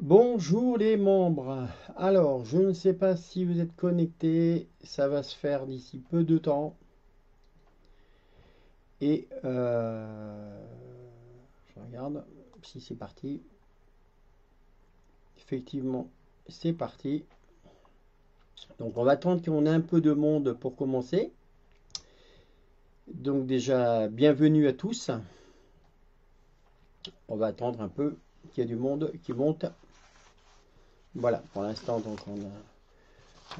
Bonjour les membres. Alors, je ne sais pas si vous êtes connectés, ça va se faire d'ici peu de temps. Et je regarde si c'est parti. Effectivement, c'est parti. Donc, on va attendre qu'on ait un peu de monde pour commencer. Donc, déjà, bienvenue à tous. On va attendre un peu qu'il y ait du monde qui monte. Voilà, pour l'instant, donc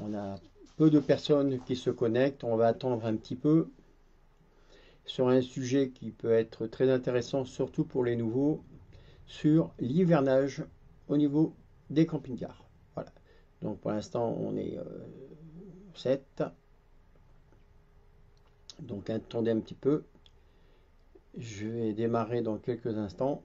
on a peu de personnes qui se connectent. On va attendre un petit peu sur un sujet qui peut être très intéressant, surtout pour les nouveaux, sur l'hivernage au niveau des camping-cars. Voilà. Donc pour l'instant, on est 7. Donc attendez un petit peu. Je vais démarrer dans quelques instants.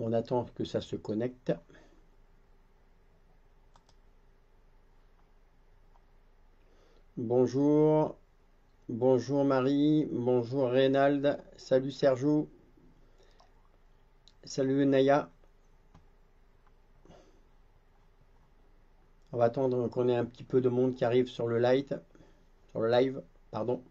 On attend que ça se connecte. Bonjour. Bonjour Marie. Bonjour Reynald. Salut Sergio. Salut Naya. On va attendre qu'on ait un petit peu de monde qui arrive sur le live, pardon.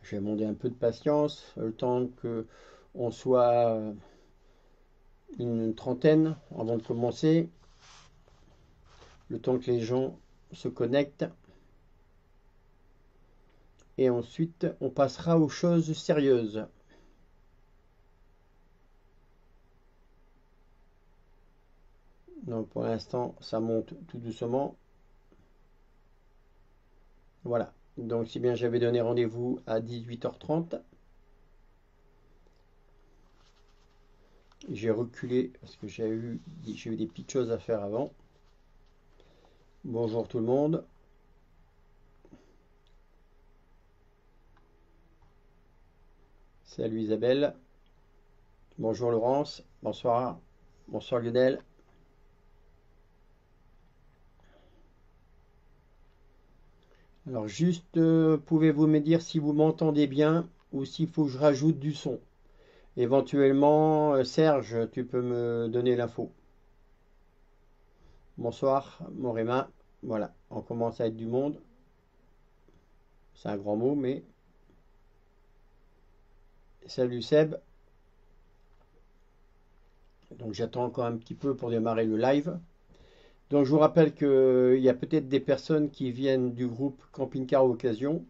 Je vais demander un peu de patience, le temps que on soit une trentaine avant de commencer, le temps que les gens se connectent. Et ensuite, on passera aux choses sérieuses. Donc pour l'instant, ça monte tout doucement. Voilà. Donc si bien j'avais donné rendez-vous à 18h30. J'ai reculé parce que j'ai eu des petites choses à faire avant. Bonjour tout le monde. Salut Isabelle. Bonjour Laurence. Bonsoir. Bonsoir Lionel. Alors juste, pouvez-vous me dire si vous m'entendez bien ou s'il faut que je rajoute du son? Éventuellement, Serge, tu peux me donner l'info. Bonsoir, Morema. Voilà, on commence à être du monde. C'est un grand mot, mais... Salut Seb. Donc j'attends encore un petit peu pour démarrer le live. Donc je vous rappelle qu'il y a peut-être des personnes qui viennent du groupe Camping Car Occasion,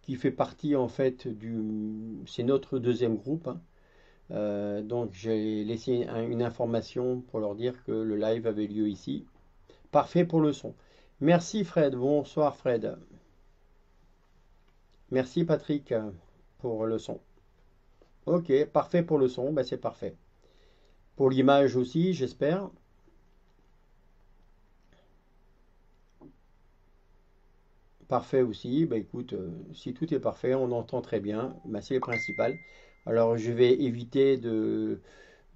qui fait partie en fait du... C'est notre deuxième groupe, hein. Donc j'ai laissé une information pour leur dire que le live avait lieu ici. Parfait pour le son. Merci Fred. Bonsoir Fred. Merci Patrick pour le son. Ok, parfait pour le son. Ben, c'est parfait. Pour l'image aussi, j'espère. Parfait aussi. Ben, écoute, si tout est parfait, on entend très bien. Ben, c'est le principal. Alors je vais éviter de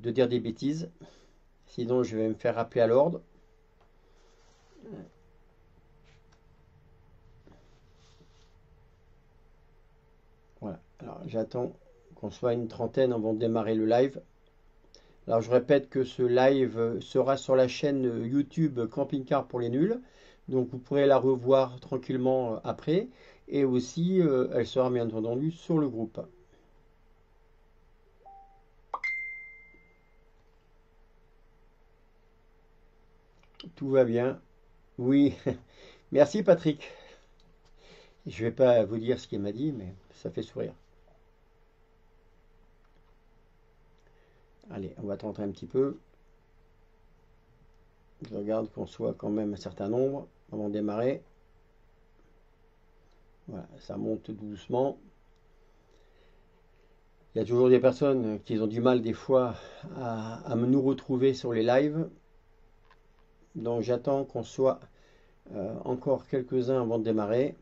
dire des bêtises. Sinon je vais me faire rappeler à l'ordre. Voilà. Alors j'attends qu'on soit une trentaine avant de démarrer le live. Alors je répète que ce live sera sur la chaîne YouTube Camping Car pour les nuls. Donc vous pourrez la revoir tranquillement après. Et aussi, elle sera bien entendu sur le groupe. Tout va bien. Oui, merci Patrick. Je ne vais pas vous dire ce qu'il m'a dit, mais ça fait sourire. Allez, on va tenter un petit peu. Je regarde qu'on soit quand même un certain nombre avant de démarrer. Voilà, ça monte doucement. Il y a toujours des personnes qui ont du mal des fois à nous retrouver sur les lives. Donc j'attends qu'on soit encore quelques-uns avant de démarrer.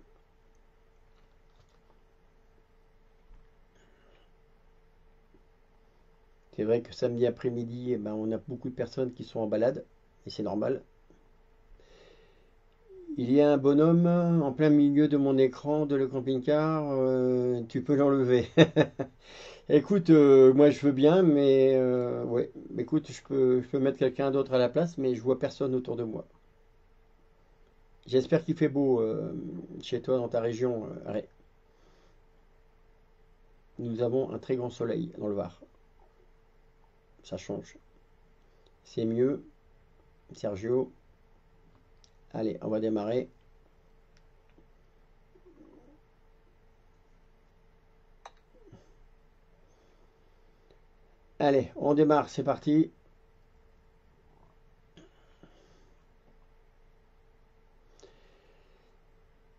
C'est vrai que samedi après-midi, eh ben, on a beaucoup de personnes qui sont en balade, et c'est normal. Il y a un bonhomme en plein milieu de mon écran de le camping-car, tu peux l'enlever. Écoute, moi je veux bien, mais ouais, écoute, je peux mettre quelqu'un d'autre à la place, mais je vois personne autour de moi. J'espère qu'il fait beau chez toi dans ta région, Ray. Nous avons un très grand soleil dans le Var. Ça change. C'est mieux, Sergio. Allez, on va démarrer. Allez, on démarre, c'est parti.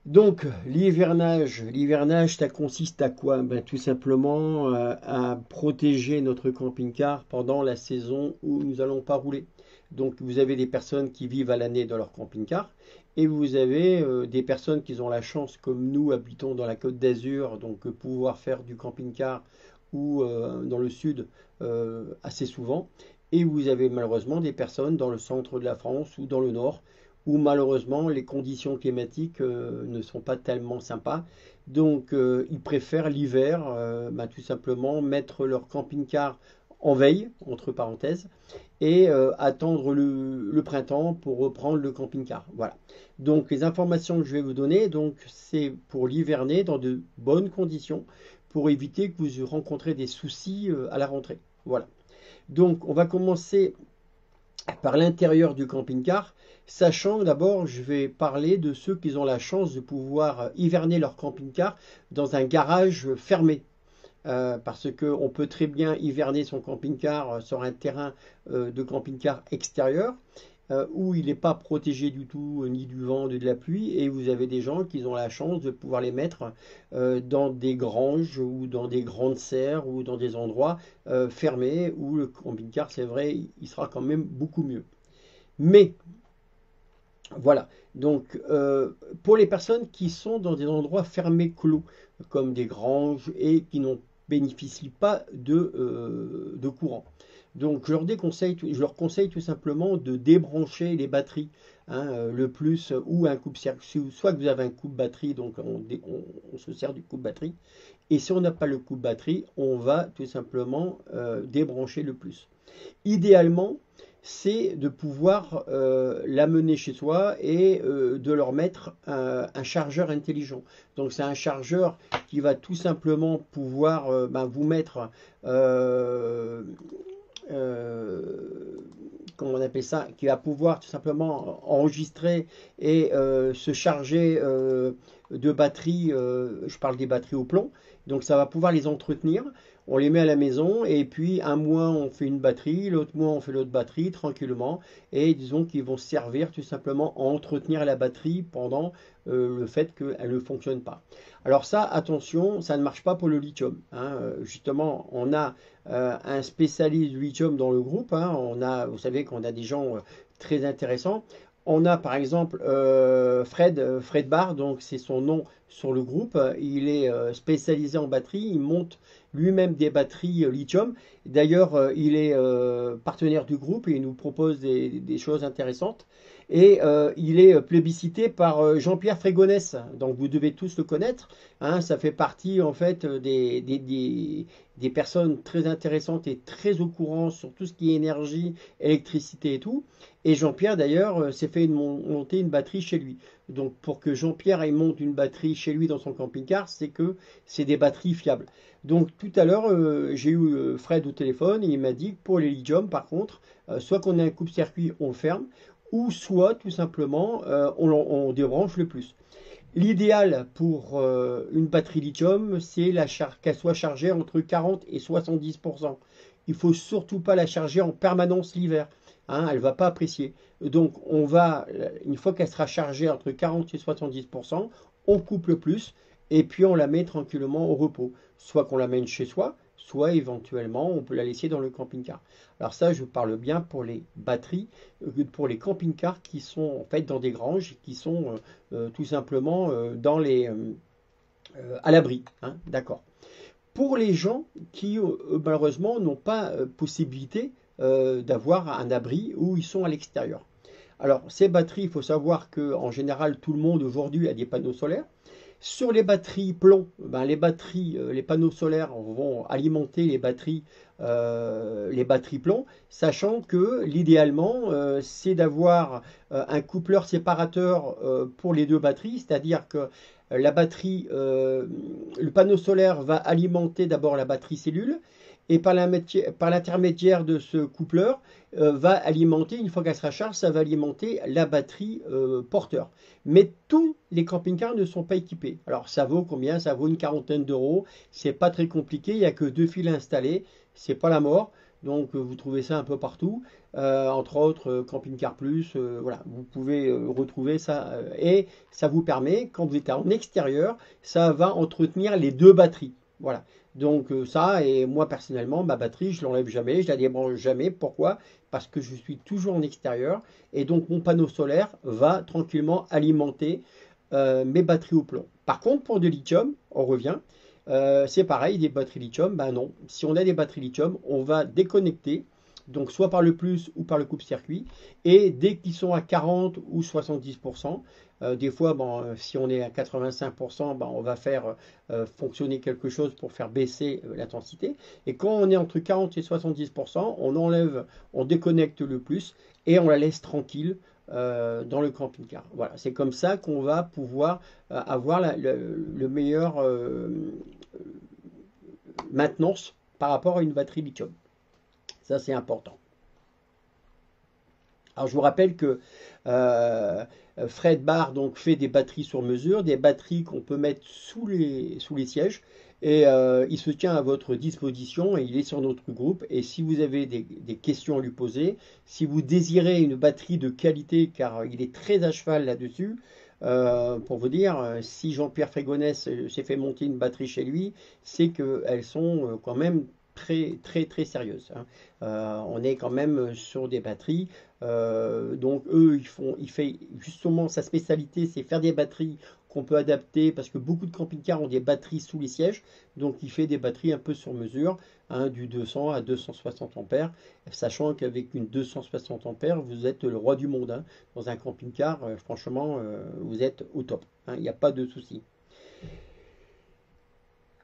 Donc, l'hivernage, ça consiste à quoi? Ben, tout simplement à protéger notre camping-car pendant la saison où nous n'allons pas rouler. Donc, vous avez des personnes qui vivent à l'année dans leur camping-car et vous avez des personnes qui ont la chance, comme nous habitons dans la Côte d'Azur, donc pouvoir faire du camping-car ou dans le sud assez souvent. Et vous avez malheureusement des personnes dans le centre de la France ou dans le nord où malheureusement les conditions climatiques ne sont pas tellement sympas. Donc ils préfèrent l'hiver, tout simplement mettre leur camping-car en veille, entre parenthèses, et attendre le printemps pour reprendre le camping-car. Voilà. Donc les informations que je vais vous donner, donc c'est pour l'hiverner dans de bonnes conditions, pour éviter que vous rencontrez des soucis à la rentrée. Voilà. Donc on va commencer par l'intérieur du camping-car, sachant d'abord, je vais parler de ceux qui ont la chance de pouvoir hiverner leur camping-car dans un garage fermé. Parce qu'on peut très bien hiverner son camping-car sur un terrain de camping-car extérieur où il n'est pas protégé du tout ni du vent ni de la pluie, et vous avez des gens qui ont la chance de pouvoir les mettre dans des granges ou dans des grandes serres ou dans des endroits fermés où le camping-car, c'est vrai, il sera quand même beaucoup mieux. Mais voilà, donc pour les personnes qui sont dans des endroits fermés clos, comme des granges et qui n'ont bénéficient pas de courant. Donc je leur conseille tout simplement de débrancher les batteries le plus, ou un coupe-circuit, soit que vous avez un coupe-batterie, donc on se sert du coupe-batterie, et si on n'a pas le coupe-batterie, on va tout simplement débrancher le plus. Idéalement, c'est de pouvoir l'amener chez soi et de leur mettre un chargeur intelligent. Donc c'est un chargeur qui va tout simplement pouvoir vous mettre comment on appelle ça, qui va pouvoir tout simplement enregistrer et se charger de batteries, je parle des batteries au plomb, donc ça va pouvoir les entretenir. On les met à la maison et puis un mois on fait une batterie, l'autre mois on fait l'autre batterie tranquillement, et disons qu'ils vont servir tout simplement à entretenir la batterie pendant le fait qu'elle ne fonctionne pas. Alors ça, attention, ça ne marche pas pour le lithium. Justement, on a un spécialiste du lithium dans le groupe. Vous savez qu'on a des gens très intéressants. On a par exemple Fred Barr, donc c'est son nom sur le groupe. Il est spécialisé en batterie. Il monte lui-même des batteries lithium. D'ailleurs, il est partenaire du groupe et il nous propose des choses intéressantes. Et il est plébiscité par Jean-Pierre Frégonès, donc vous devez tous le connaître. Ça fait partie en fait des personnes très intéressantes et très au courant sur tout ce qui est énergie, électricité et tout. Et Jean-Pierre d'ailleurs s'est fait monter une batterie chez lui. Donc pour que Jean-Pierre monte une batterie chez lui dans son camping-car, c'est que c'est des batteries fiables. Donc tout à l'heure, j'ai eu Fred au téléphone et il m'a dit que pour les lithium, par contre, soit qu'on a un coupe-circuit, on le ferme, ou soit tout simplement on débranche le plus. L'idéal pour une batterie lithium, c'est qu'elle soit chargée entre 40 et 70%. Il ne faut surtout pas la charger en permanence l'hiver. Elle ne va pas apprécier. Donc une fois qu'elle sera chargée entre 40 et 70%, on coupe le plus et puis on la met tranquillement au repos. Soit qu'on l'amène chez soi, soit éventuellement on peut la laisser dans le camping-car. Alors ça, je parle bien pour les batteries, pour les camping-cars qui sont en fait dans des granges, qui sont tout simplement à l'abri. D'accord. pour les gens qui malheureusement n'ont pas possibilité d'avoir un abri où ils sont à l'extérieur. Alors ces batteries, il faut savoir qu'en général tout le monde aujourd'hui a des panneaux solaires. Sur les batteries plomb, ben, les panneaux solaires vont alimenter les batteries plomb, sachant que l'idéalement, c'est d'avoir un coupleur séparateur pour les deux batteries, c'est-à-dire que le panneau solaire va alimenter d'abord la batterie cellule, et par l'intermédiaire de ce coupleur, va alimenter, une fois qu'elle sera chargée, ça va alimenter la batterie porteur. Mais tous les camping-cars ne sont pas équipés. Alors ça vaut combien? Ça vaut une quarantaine d'euros. C'est pas très compliqué, il n'y a que 2 fils installés, c'est pas la mort. Donc vous trouvez ça un peu partout, entre autres Camping Car Plus, voilà, vous pouvez retrouver ça et ça vous permet, quand vous êtes en extérieur, ça va entretenir les deux batteries. Voilà. Donc ça, et moi personnellement, ma batterie, je l'enlève jamais, je la débranche jamais. Pourquoi? Parce que je suis toujours en extérieur et donc mon panneau solaire va tranquillement alimenter mes batteries au plomb. Par contre, pour de lithium, on revient, c'est pareil, des batteries lithium, ben non. Si on a des batteries lithium, on va déconnecter, donc soit par le plus ou par le coupe-circuit, et dès qu'ils sont à 40 ou 70%, des fois, bon, si on est à 85%, ben, on va faire fonctionner quelque chose pour faire baisser l'intensité. Et quand on est entre 40 et 70%, on enlève, on déconnecte le plus et on la laisse tranquille dans le camping-car. Voilà, c'est comme ça qu'on va pouvoir avoir le meilleur maintenance par rapport à une batterie lithium. Ça, c'est important. Alors, je vous rappelle que Fred Barr donc, fait des batteries sur mesure, des batteries qu'on peut mettre sous les sièges. Et il se tient à votre disposition et il est sur notre groupe. Et si vous avez des questions à lui poser, si vous désirez une batterie de qualité, car il est très à cheval là-dessus, pour vous dire, si Jean-Pierre Frégonès s'est fait monter une batterie chez lui, c'est qu'elles sont quand même très très très sérieuses. Hein. On est quand même sur des batteries. Donc eux, il fait justement sa spécialité, c'est faire des batteries qu'on peut adapter parce que beaucoup de camping-cars ont des batteries sous les sièges. Donc il fait des batteries un peu sur mesure, hein, du 200 à 260 ampères, sachant qu'avec une 260 ampères, vous êtes le roi du monde. Hein. Dans un camping-car, franchement, vous êtes au top. Hein, il n'y a pas de souci.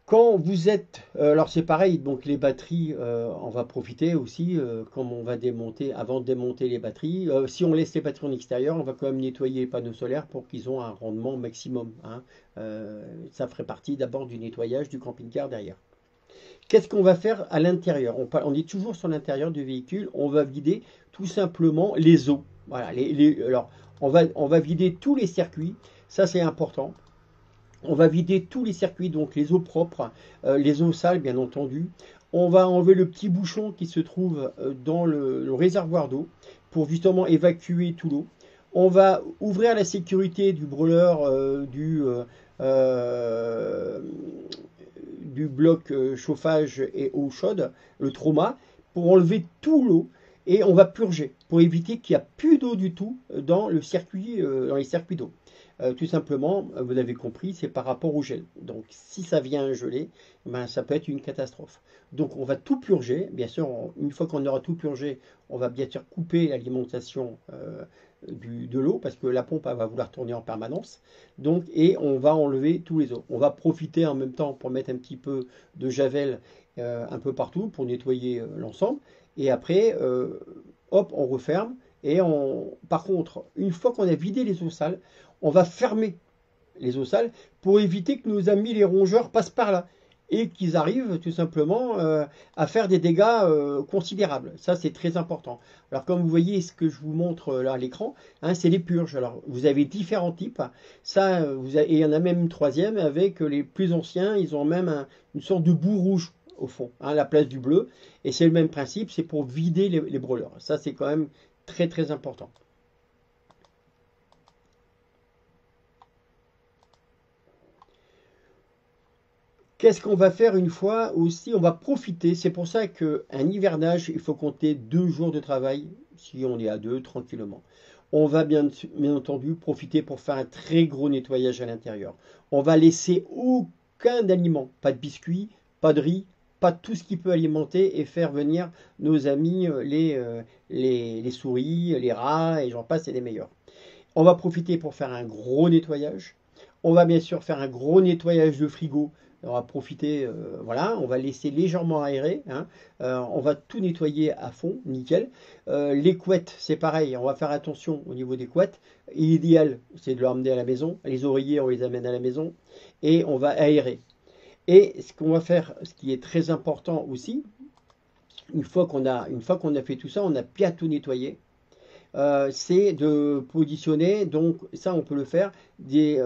Quand vous êtes, alors c'est pareil, donc les batteries, on va profiter aussi, comme on va démonter, avant de démonter les batteries, si on laisse les batteries en extérieur, on va quand même nettoyer les panneaux solaires pour qu'ils aient un rendement maximum. Hein. Ça ferait partie d'abord du nettoyage du camping-car derrière. Qu'est-ce qu'on va faire à l'intérieur? On est toujours sur l'intérieur du véhicule, on va vider tout simplement les eaux. Voilà, alors on va vider tous les circuits, ça c'est important. On va vider tous les circuits, donc les eaux propres, les eaux sales bien entendu. On va enlever le petit bouchon qui se trouve dans le réservoir d'eau pour justement évacuer tout l'eau. On va ouvrir la sécurité du brûleur du bloc chauffage et eau chaude, le trauma, pour enlever tout l'eau et on va purger pour éviter qu'il n'y a plus d'eau du tout dans les circuits d'eau. Tout simplement, vous avez compris, c'est par rapport au gel. Donc, si ça vient geler, ben, ça peut être une catastrophe. Donc, on va tout purger. Bien sûr, une fois qu'on aura tout purgé, on va bien sûr couper l'alimentation de l'eau parce que la pompe va vouloir tourner en permanence. Donc, et on va enlever tous les eaux. On va profiter en même temps pour mettre un petit peu de javel un peu partout pour nettoyer l'ensemble. Et après, hop, on referme. Et par contre, une fois qu'on a vidé les eaux sales, on va fermer les eaux sales pour éviter que nos amis les rongeurs passent par là et qu'ils arrivent tout simplement à faire des dégâts considérables. Ça, c'est très important. Alors, comme vous voyez, ce que je vous montre là à l'écran, hein, c'est les purges. Alors, vous avez différents types. Ça, et il y en a même une troisième avec les plus anciens. Ils ont même une sorte de boue rouge au fond, hein, à la place du bleu. Et c'est le même principe, c'est pour vider les brûleurs. Ça, c'est quand même très, très important. Qu'est-ce qu'on va faire une fois aussi? On va profiter. C'est pour ça qu'un hivernage, il faut compter 2 jours de travail si on est à 2, tranquillement. On va bien entendu profiter pour faire un très gros nettoyage à l'intérieur. On va laisser aucun aliment, pas de biscuits, pas de riz, pas tout ce qui peut alimenter et faire venir nos amis les souris, les rats et j'en passe, c'est les meilleurs. On va profiter pour faire un gros nettoyage. On va bien sûr faire un gros nettoyage de frigo. On va profiter, voilà, on va laisser légèrement aérer, hein. On va tout nettoyer à fond, nickel. Les couettes, c'est pareil, on va faire attention au niveau des couettes. L'idéal, c'est de l'emmener à la maison. Les oreillers, on les amène à la maison et on va aérer. Et ce qu'on va faire, ce qui est très important aussi, une fois qu'on a fait tout ça, on a bien tout nettoyé. C'est de positionner, donc ça on peut le faire, des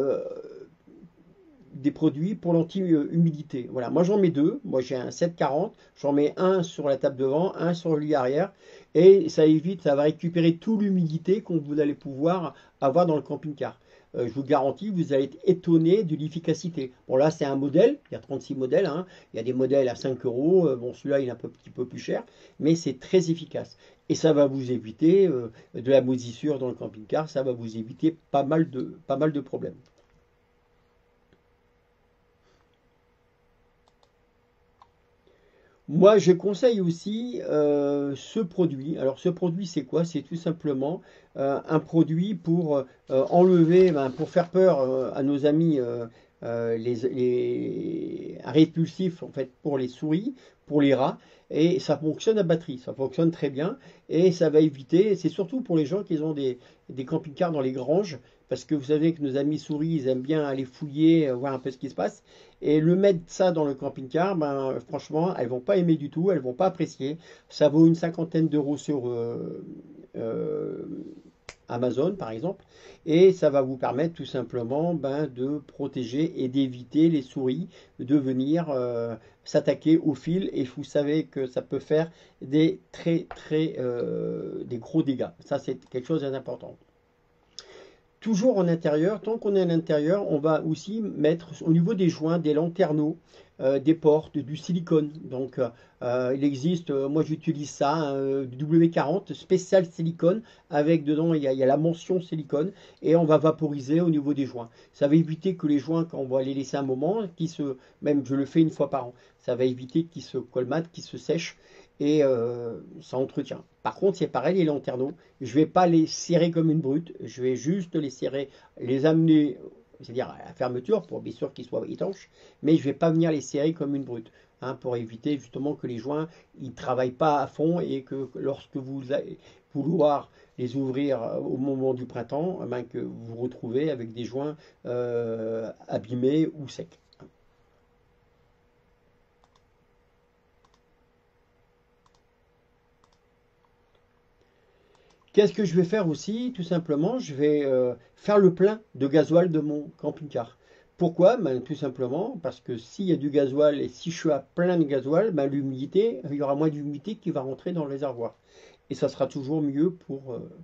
produits pour l'anti-humidité. Voilà, moi j'en mets deux, moi j'ai un 740, j'en mets un sur la table devant, un sur le lit arrière, et ça évite, ça va récupérer toute l'humidité que vous allez pouvoir avoir dans le camping-car. Je vous garantis, vous allez être étonné de l'efficacité. Bon là c'est un modèle, il y a 36 modèles, hein. Il y a des modèles à 5 euros, bon celui-là il est un petit peu plus cher, mais c'est très efficace. Et ça va vous éviter de la moisissure dans le camping-car, ça va vous éviter pas mal de problèmes. Moi, je conseille aussi ce produit. Alors, ce produit, c'est quoi? C'est tout simplement un produit pour enlever, ben, pour faire peur à nos amis répulsifs, en fait, pour les souris, pour les rats. Et ça fonctionne à batterie, ça fonctionne très bien. Et ça va éviter, c'est surtout pour les gens qui ont des camping-cars dans les granges, parce que vous savez que nos amis souris, ils aiment bien aller fouiller, voir un peu ce qui se passe. Et le mettre ça dans le camping-car, ben, franchement, elles vont pas aimer du tout, elles vont pas apprécier. Ça vaut une cinquantaine d'euros sur euh, Amazon, par exemple. Et ça va vous permettre tout simplement ben, de protéger et d'éviter les souris de venir s'attaquer au fil. Et vous savez que ça peut faire des gros dégâts. Ça, c'est quelque chose d'important. Toujours en intérieur, tant qu'on est à l'intérieur, on va aussi mettre au niveau des joints des lanterneaux, des portes, du silicone. Donc il existe, moi j'utilise ça, du W40 spécial silicone, avec dedans il y a la mention silicone, et on va vaporiser au niveau des joints. Ça va éviter que les joints, quand on va les laisser un moment, même je le fais une fois par an, ça va éviter qu'ils se colmatent, qu'ils se sèchent, et ça entretient. Par contre, c'est pareil, les lanterneaux, je ne vais pas les serrer comme une brute, je vais juste les serrer, les amener, c'est-à-dire à la fermeture, pour bien sûr qu'ils soient étanches, mais je ne vais pas venir les serrer comme une brute, hein, pour éviter justement que les joints ne travaillent pas à fond et que lorsque vous allez vouloir les ouvrir au moment du printemps, eh ben, que vous vous retrouvez avec des joints abîmés ou secs. Qu'est-ce que je vais faire aussi? Tout simplement, je vais faire le plein de gasoil de mon camping-car. Pourquoi? Ben, tout simplement parce que s'il y a du gasoil et si je suis à plein de gasoil, ben, l'humidité, il y aura moins d'humidité qui va rentrer dans le réservoir. Et ça sera toujours mieux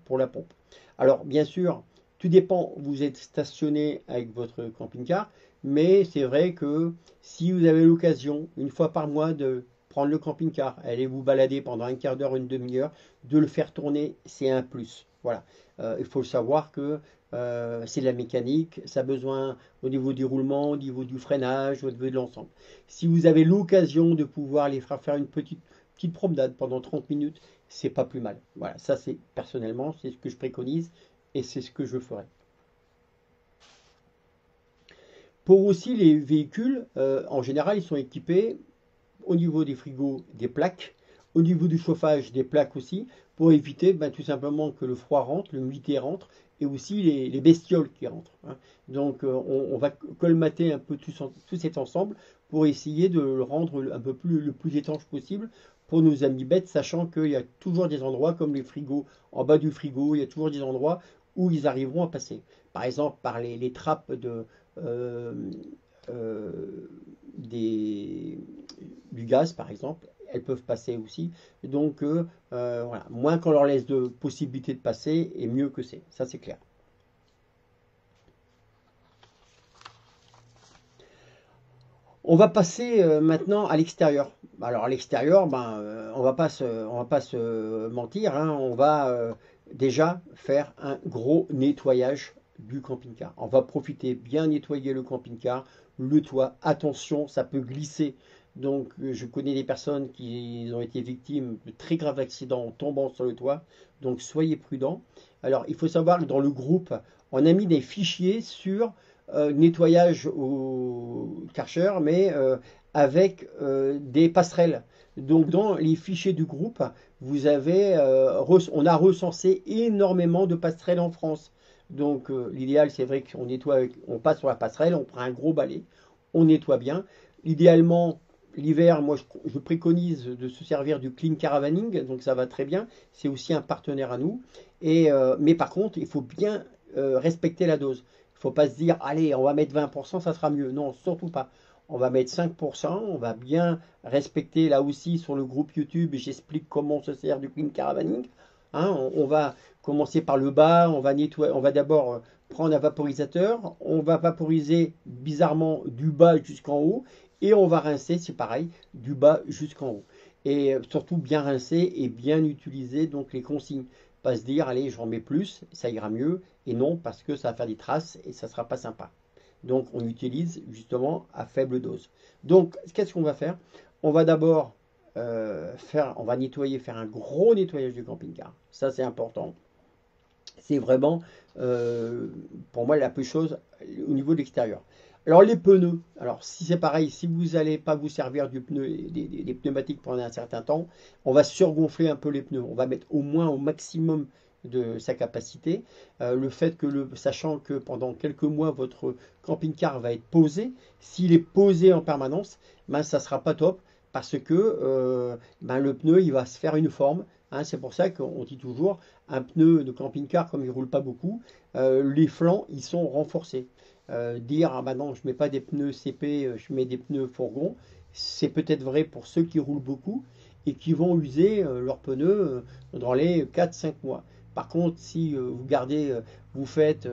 pour la pompe. Alors, bien sûr, tout dépend, vous êtes stationné avec votre camping-car, mais c'est vrai que si vous avez l'occasion, une fois par mois, de prendre le camping-car, aller vous balader pendant un quart d'heure, une demi-heure, de le faire tourner, c'est un plus. Voilà. Il faut savoir que c'est de la mécanique, ça a besoin au niveau du roulement, au niveau du freinage, au niveau de l'ensemble. Si vous avez l'occasion de pouvoir les faire une petite promenade pendant 30 minutes, c'est pas plus mal. Voilà, ça c'est personnellement, c'est ce que je préconise et c'est ce que je ferai. Pour aussi les véhicules, en général, ils sont équipés au niveau des frigos des plaques, au niveau du chauffage des plaques aussi, pour éviter ben, tout simplement que le froid rentre, l'humidité rentre, et aussi les bestioles qui rentrent, hein. Donc on va colmater un peu tout cet ensemble pour essayer de le rendre un peu plus, le plus étanche possible pour nos amis bêtes, sachant qu'il y a toujours des endroits comme les frigos, en bas du frigo, il y a toujours des endroits où ils arriveront à passer. Par exemple, par les trappes euh, euh, des, du gaz, par exemple, elles peuvent passer aussi. Donc, voilà, moins qu'on leur laisse de possibilités de passer, et mieux que c'est. Ça, c'est clair. On va passer maintenant à l'extérieur. Alors, à l'extérieur, ben, on va pas se mentir, hein, on va déjà faire un gros nettoyage du camping-car. On va profiter, bien nettoyer le camping-car, le toit. Attention, ça peut glisser. Donc, je connais des personnes qui ont été victimes de très graves accidents en tombant sur le toit. Donc, soyez prudents. Alors, il faut savoir que dans le groupe, on a mis des fichiers sur nettoyage au Karcher, mais avec des passerelles. Donc, dans les fichiers du groupe, vous avez, on a recensé énormément de passerelles en France. Donc, l'idéal, c'est vrai qu'on nettoie, on passe sur la passerelle, on prend un gros balai, on nettoie bien. Idéalement, l'hiver, moi, je préconise de se servir du clean caravaning, donc ça va très bien. C'est aussi un partenaire à nous. Mais par contre, il faut bien respecter la dose. Il ne faut pas se dire, allez, on va mettre 20%, ça sera mieux. Non, surtout pas. On va mettre 5%, on va bien respecter là aussi sur le groupe YouTube, j'explique comment on se sert du clean caravaning. Hein, on va commencer par le bas, on va nettoyer, on va d'abord prendre un vaporisateur, on va vaporiser bizarrement du bas jusqu'en haut et on va rincer, c'est pareil, du bas jusqu'en haut. Et surtout bien rincer et bien utiliser donc les consignes. Pas se dire, allez, j'en mets plus, ça ira mieux. Et non, parce que ça va faire des traces et ça ne sera pas sympa. Donc, on utilise justement à faible dose. Donc, qu'est-ce qu'on va faire? On va d'abord on va nettoyer, faire un gros nettoyage du camping-car. Ça, c'est important. C'est vraiment, pour moi, la plus chose au niveau de l'extérieur. Alors, les pneus. Alors, si c'est pareil, si vous n'allez pas vous servir du pneu, des pneumatiques pendant un certain temps, on va surgonfler un peu les pneus. On va mettre au moins au maximum de sa capacité. Le fait que, sachant que pendant quelques mois, votre camping-car va être posé, s'il est posé en permanence, ben, ça ne sera pas top parce que ben, le pneu, il va se faire une forme. Hein, c'est pour ça qu'on dit toujours, un pneu de camping-car, comme il ne roule pas beaucoup, les flancs, ils sont renforcés. Dire, ah bah non, je ne mets pas des pneus CP, je mets des pneus fourgon, c'est peut-être vrai pour ceux qui roulent beaucoup et qui vont user leurs pneus dans les 4-5 mois. Par contre, si vous gardez, vous faites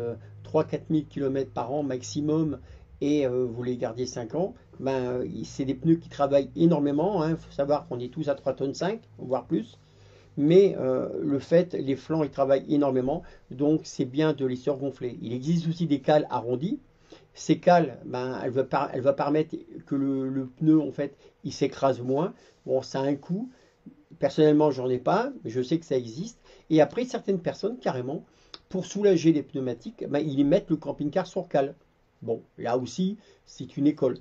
3-4 000 km par an maximum et vous les gardez 5 ans, ben, c'est des pneus qui travaillent énormément. Il faut savoir qu'on est tous à 3,5 tonnes, voire plus. Mais le fait, les flancs, ils travaillent énormément, donc c'est bien de les surgonfler. Il existe aussi des cales arrondies. Ces cales, ben, elle va permettre que le pneu, en fait, il s'écrase moins. Bon, ça a un coût. Personnellement, j'en ai pas, mais je sais que ça existe. Et après, certaines personnes, carrément, pour soulager les pneumatiques, ben, ils mettent le camping-car sur cale. Bon, là aussi, c'est une école.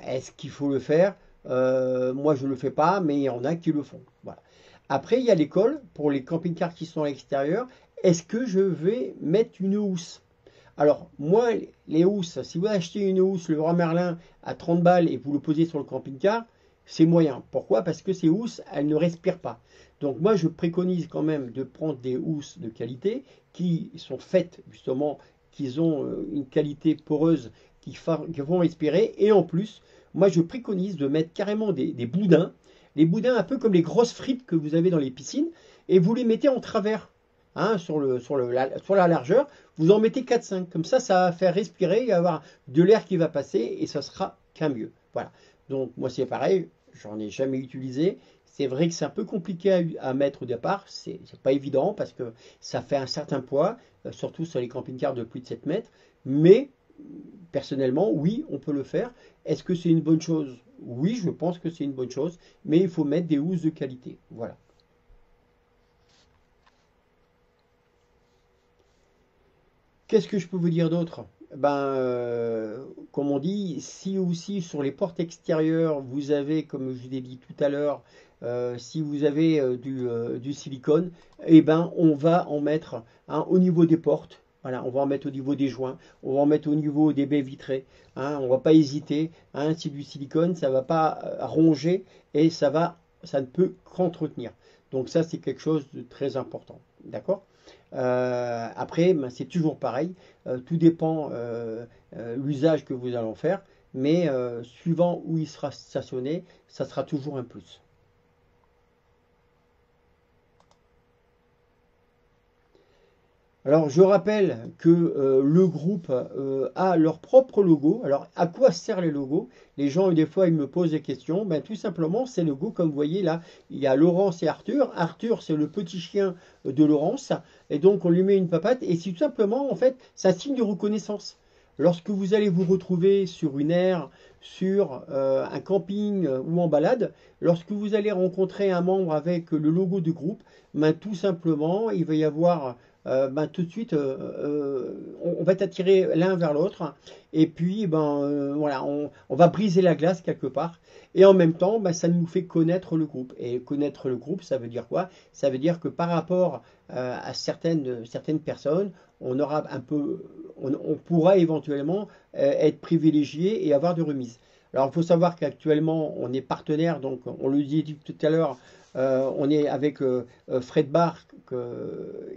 Est-ce qu'il faut le faire? Moi, je ne le fais pas, mais il y en a qui le font. Voilà. Après, il y a l'école pour les camping-cars qui sont à l'extérieur. Est-ce que je vais mettre une housse? Alors, moi, les housses, si vous achetez une housse, le Leroy Merlin, à 30 balles et vous le posez sur le camping-car, c'est moyen. Pourquoi? Parce que ces housses, elles ne respirent pas. Donc, moi, je préconise quand même de prendre des housses de qualité qui sont faites, justement, qui ont une qualité poreuse, qui vont respirer. Et en plus, moi, je préconise de mettre carrément des boudins. Les boudins un peu comme les grosses frites que vous avez dans les piscines. Et vous les mettez en travers. Hein, sur la largeur, vous en mettez 4-5. Comme ça va faire respirer, il va y avoir de l'air qui va passer et ça sera qu'un mieux. Voilà. Donc, moi, c'est pareil, j'en ai jamais utilisé. C'est vrai que c'est un peu compliqué à mettre au départ. C'est pas évident parce que ça fait un certain poids, surtout sur les camping-cars de plus de 7 mètres. Mais, personnellement, oui, on peut le faire. Est-ce que c'est une bonne chose? Oui, je pense que c'est une bonne chose. Mais il faut mettre des housses de qualité. Voilà. Qu'est-ce que je peux vous dire d'autre? Ben, comme on dit, si aussi sur les portes extérieures, vous avez, comme je vous l'ai dit tout à l'heure, si vous avez du silicone, eh ben, on va en mettre hein, au niveau des portes. Voilà, on va en mettre au niveau des joints, on va en mettre au niveau des baies vitrées. Hein, on ne va pas hésiter. Hein, c'est du silicone, ça ne va pas ronger et ça ne peut qu'entretenir. Donc ça, c'est quelque chose de très important. D'accord? Après, ben, c'est toujours pareil. Tout dépend l'usage que vous allez en faire. Mais suivant où il sera stationné, ça sera toujours un plus. Alors, je rappelle que le groupe a leur propre logo. Alors, à quoi servent les logos? Les gens, des fois, ils me posent des questions. Ben, tout simplement, ces logos, comme vous voyez là, il y a Laurence et Arthur. Arthur, c'est le petit chien de Laurence. Et donc, on lui met une papate. Et c'est tout simplement, en fait, c'est un signe de reconnaissance. Lorsque vous allez vous retrouver sur une aire, sur un camping ou en balade, lorsque vous allez rencontrer un membre avec le logo du groupe, ben, tout simplement, il va y avoir tout de suite, on va t'attirer l'un vers l'autre. Et puis, voilà, on va briser la glace quelque part. Et en même temps, ça nous fait connaître le groupe. Et connaître le groupe, ça veut dire quoi? Ça veut dire que par rapport à certaines personnes, on aura un peu, on pourra éventuellement être privilégié et avoir de remises. Alors, il faut savoir qu'actuellement, on est partenaire, donc on le dit tout à l'heure, on est avec Fred Bark,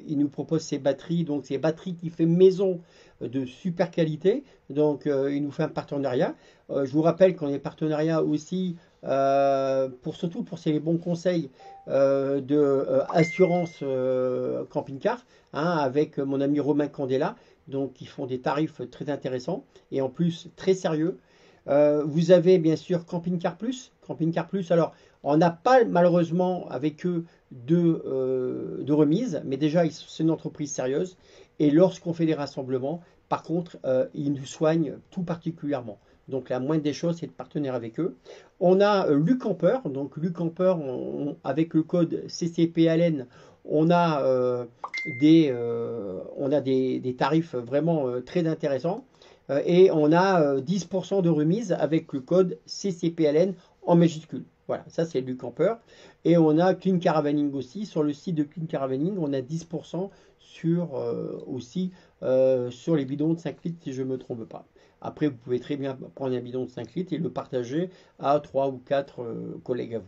il nous propose ses batteries, donc ces batteries qui fait maison de super qualité, donc il nous fait un partenariat. Je vous rappelle qu'on est partenariat aussi, surtout pour ces bons conseils de assurance camping-car, hein, avec mon ami Romain Candela, donc ils font des tarifs très intéressants et en plus très sérieux. Vous avez bien sûr Camping Car Plus. Camping Car Plus, alors on n'a pas malheureusement avec eux de remise, mais déjà c'est une entreprise sérieuse. Et lorsqu'on fait des rassemblements, par contre, ils nous soignent tout particulièrement. Donc la moindre des choses, c'est de partenaire avec eux. On a Lucamper. Donc Lucamper, avec le code CCPLN, on a, des tarifs vraiment très intéressants. Et on a 10% de remise avec le code CCPLN en majuscule. Voilà, ça c'est du camper. Et on a Clean Caravaning aussi. Sur le site de Clean Caravaning, on a 10% sur, aussi sur les bidons de 5 litres si je ne me trompe pas. Après, vous pouvez très bien prendre un bidon de 5 litres et le partager à 3 ou 4 collègues à vous.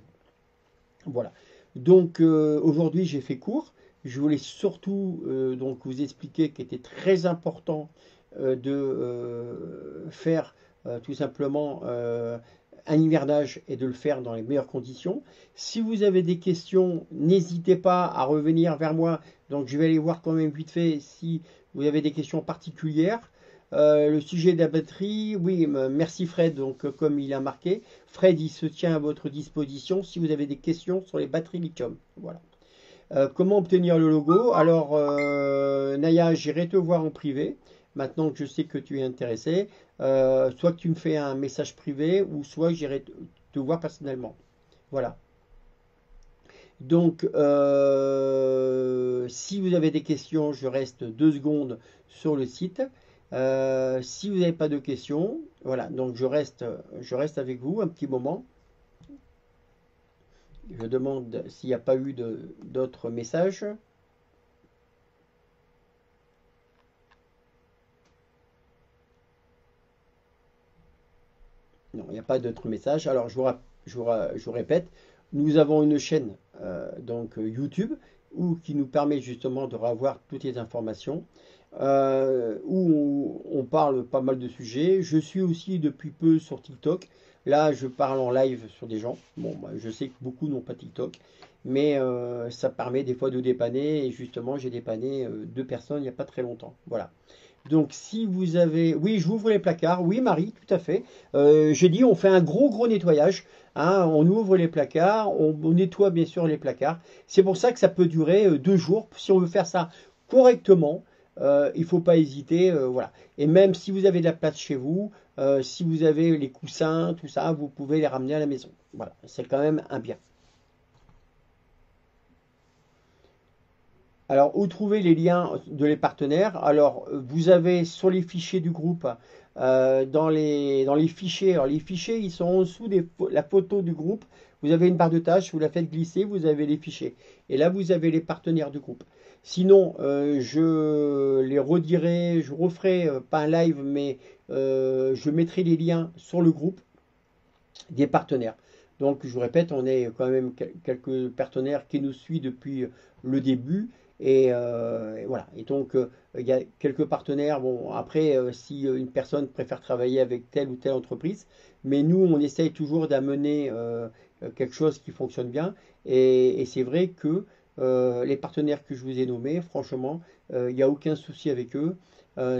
Voilà. Donc aujourd'hui, j'ai fait court. Je voulais surtout donc vous expliquer qu'il était très important de faire tout simplement un hivernage et de le faire dans les meilleures conditions. Si vous avez des questions, n'hésitez pas à revenir vers moi. Donc je vais aller voir quand même vite fait si vous avez des questions particulières. Le sujet de la batterie, oui, merci Fred, donc comme il a marqué, Fred il se tient à votre disposition si vous avez des questions sur les batteries lithium. Voilà. Comment obtenir le logo? Alors Naya, j'irai te voir en privé. Maintenant que je sais que tu es intéressé, soit que tu me fais un message privé ou soit j'irai te voir personnellement. Voilà. Donc, si vous avez des questions, je reste 2 secondes sur le site. Si vous n'avez pas de questions, voilà, donc je reste avec vous un petit moment. Je demande s'il n'y a pas eu d'autres messages. Non, il n'y a pas d'autres messages. Alors, je vous répète, nous avons une chaîne donc YouTube qui nous permet justement de revoir toutes les informations, où on parle pas mal de sujets. Je suis aussi depuis peu sur TikTok. Là, je parle en live sur des gens. Bon, je sais que beaucoup n'ont pas TikTok, mais ça permet des fois de dépanner. Et justement, j'ai dépanné 2 personnes il n'y a pas très longtemps. Voilà. Donc si vous avez... Oui, j'ouvre les placards. Oui, Marie, tout à fait. J'ai dit, on fait un gros nettoyage. Hein, on ouvre les placards, on nettoie bien sûr les placards. C'est pour ça que ça peut durer 2 jours. Si on veut faire ça correctement, il ne faut pas hésiter. Voilà. Et même si vous avez de la place chez vous, si vous avez les coussins, tout ça, vous pouvez les ramener à la maison. Voilà, c'est quand même un bien. Alors, où trouver les liens de les partenaires? Alors, vous avez sur les fichiers du groupe, dans les fichiers, alors les fichiers, ils sont en dessous la photo du groupe. Vous avez une barre de tâches, vous la faites glisser, vous avez les fichiers. Et là, vous avez les partenaires du groupe. Sinon, je les redirai, je referai, pas un live, mais je mettrai les liens sur le groupe des partenaires. Donc, je vous répète, on est quand même quelques partenaires qui nous suivent depuis le début. Et voilà. Et donc, il y a quelques partenaires. Bon, après, si une personne préfère travailler avec telle ou telle entreprise, mais nous, on essaye toujours d'amener quelque chose qui fonctionne bien. Et c'est vrai que les partenaires que je vous ai nommés, franchement, il n'y a aucun souci avec eux.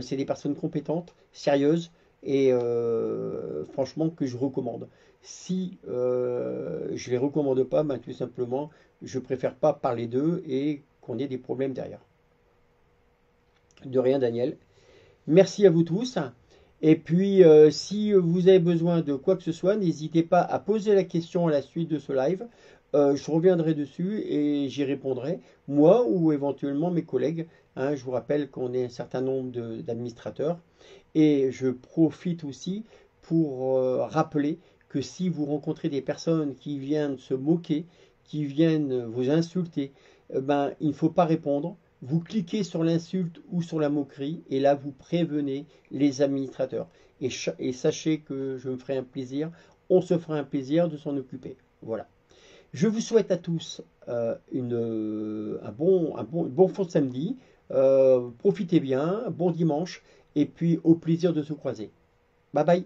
C'est des personnes compétentes, sérieuses et franchement que je recommande. Si je ne les recommande pas, ben, tout simplement, je préfère pas parler d'eux et qu'on ait des problèmes derrière. De rien, Daniel. Merci à vous tous. Et puis, si vous avez besoin de quoi que ce soit, n'hésitez pas à poser la question à la suite de ce live. Je reviendrai dessus et j'y répondrai, moi ou éventuellement mes collègues. Hein, je vous rappelle qu'on est un certain nombre d'administrateurs. Et je profite aussi pour rappeler que si vous rencontrez des personnes qui viennent se moquer, qui viennent vous insulter, ben, il ne faut pas répondre. Vous cliquez sur l'insulte ou sur la moquerie et là vous prévenez les administrateurs. Et sachez que je me ferai un plaisir, on se fera un plaisir de s'en occuper. Voilà. Je vous souhaite à tous un bon fond de samedi. Profitez bien, bon dimanche et puis au plaisir de se croiser. Bye bye.